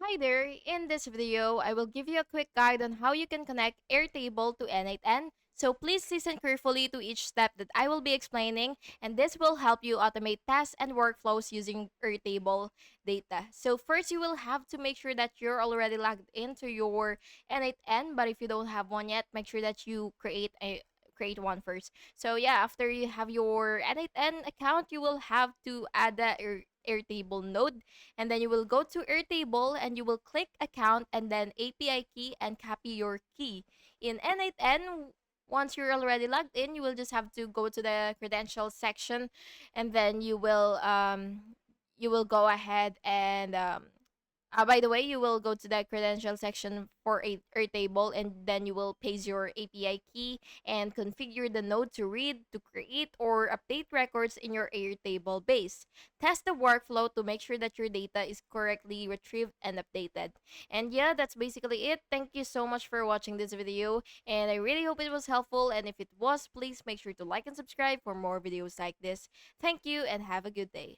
Hi there, in this video, I will give you a quick guide on how you can connect Airtable to n8n. So please listen carefully to each step that I will be explaining, and this will help you automate tasks and workflows using Airtable data. So first, you will have to make sure that you're already logged into your n8n, but if you don't have one yet, make sure that you create one first. So yeah, after you have your n8n account, you will have to add the Airtable node, and then you will go to Airtable and you will click account and then API key and copy your key. In n8n, once you're already logged in, you will just have to go to the credentials section, and then you will go ahead and by the way, you will go to the credential section for Airtable, and then you will paste your API key and configure the node to read, to create, or update records in your Airtable base. Test the workflow to make sure that your data is correctly retrieved and updated. And yeah, that's basically it. Thank you so much for watching this video, and I really hope it was helpful. And if it was, please make sure to like and subscribe for more videos like this. Thank you, and have a good day.